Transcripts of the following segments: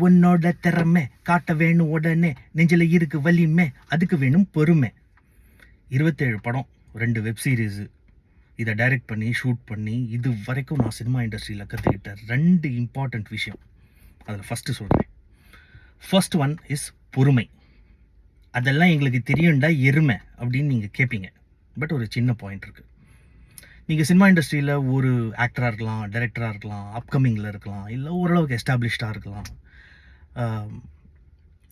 உன்னோட திறமை காட்ட வேணும் உடனே, நெஞ்சில் இருக்கு வலிமை, அதுக்கு வேணும் பொறுமை. 27 படம், 2 வெப் சீரிஸு, இதை டைரக்ட் பண்ணி ஷூட் பண்ணி இது வரைக்கும் நான் சினிமா இண்டஸ்ட்ரியில் கற்றுக்கிட்ட 2 இம்பார்ட்டண்ட் விஷயம் அதில் ஃபஸ்ட்டு சொல்கிறேன். ஃபர்ஸ்ட் ஒன் இஸ் பொறுமை. அதெல்லாம் எங்களுக்கு தெரியும்டா எருமை அப்படின்னு நீங்கள் கேட்பீங்க. பட் ஒரு சின்ன பாயிண்ட் இருக்குது. நீங்கள் சினிமா இண்டஸ்ட்ரியில் ஒரு ஆக்டராக இருக்கலாம், டைரக்டராக இருக்கலாம், அப்கமிங்கில் இருக்கலாம், இல்லை ஓரளவுக்கு எஸ்டாப்ளிஷ்டாக இருக்கலாம்.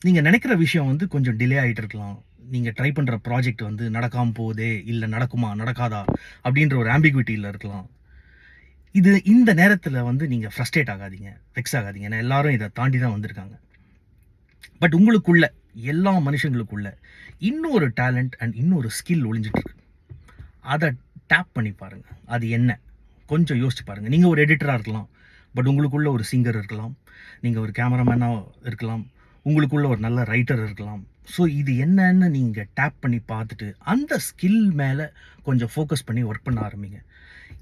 நீங்கள் நினைக்கிற விஷயம் வந்து கொஞ்சம் டிலே ஆகிட்டு இருக்கலாம். நீங்கள் ட்ரை பண்ணுற ப்ராஜெக்ட் வந்து நடக்காமல் போகுதே, இல்லை நடக்குமா நடக்காதா அப்படின்ற ஒரு ஆம்பிகுவிட்டியில் இருக்கலாம். இந்த நேரத்தில் வந்து நீங்கள் ஃப்ரஸ்ட்ரேட் ஆகாதீங்க, வெக்ஸ் ஆகாதீங்க. ஏன்னா எல்லாரும் இதை தாண்டி தான் வந்திருக்காங்க. பட் உங்களுக்குள்ள, எல்லா மனுஷங்களுக்குள்ள இன்னொரு டேலண்ட் அண்ட் இன்னொரு ஸ்கில் ஒளிஞ்சிட்ருக்கு. அதை டேப் பண்ணி பாருங்கள். அது என்ன கொஞ்சம் யோசிச்சு பாருங்கள். நீங்கள் ஒரு எடிட்டராக இருக்கலாம், பட் உங்களுக்குள்ள ஒரு சிங்கர் இருக்கலாம், நீங்கள் ஒரு கேமராமேனாக இருக்கலாம், உங்களுக்குள்ள ஒரு நல்ல ரைட்டர் இருக்கலாம். ஸோ இது என்னன்னு நீங்கள் டேப் பண்ணி பார்த்துட்டு அந்த ஸ்கில் மேலே கொஞ்சம் ஃபோக்கஸ் பண்ணி ஒர்க் பண்ண ஆரம்பிங்க.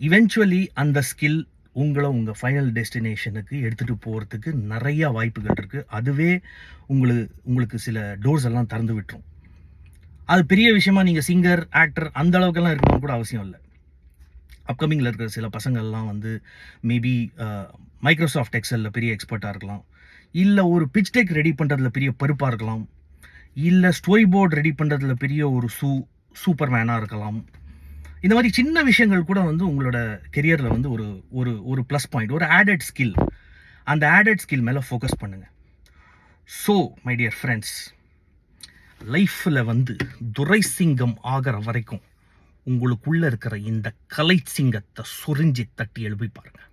இவென்ச்சுவலி அந்த ஸ்கில் உங்களை உங்கள் ஃபைனல் டெஸ்டினேஷனுக்கு எடுத்துகிட்டு போகிறதுக்கு நிறையா வாய்ப்புகள் இருக்குது. அதுவே உங்களுக்கு சில டோர்ஸ் எல்லாம் திறந்து விட்டுரும். அது பெரிய விஷயமா நீங்கள் சிங்கர் ஆக்டர் அந்த அளவுக்கெல்லாம் இருக்கணும் கூட அவசியம் இல்லை. அப்கமிங்கில் இருக்கிற சில பசங்கள்லாம் வந்து மேபி மைக்ரோசாஃப்ட் எக்ஸலில் பெரிய எக்ஸ்பர்ட்டாக இருக்கலாம், இல்லை ஒரு பிச் டெக் ரெடி பண்ணுறதுல பெரிய பருப்பாக இருக்கலாம், இல்லை ஸ்டோரி போர்டு ரெடி பண்ணுறதுல பெரிய ஒரு சூப்பர் மேனாக இருக்கலாம். இந்த மாதிரி சின்ன விஷயங்கள் கூட வந்து உங்களோட கெரியரில் வந்து ஒரு ப்ளஸ் பாயிண்ட், ஒரு ஆடட் ஸ்கில். அந்த ஆடட் ஸ்கில் மேலே ஃபோக்கஸ் பண்ணுங்கள். ஸோ மை டியர் ஃப்ரெண்ட்ஸ், லைஃப்பில் வந்து துரை சிங்கம் ஆகிற வரைக்கும் உங்களுக்குள்ளே இருக்கிற இந்த கலை சிங்கத்தை சொரிஞ்சி தட்டி எழுப்பி பாருங்கள்.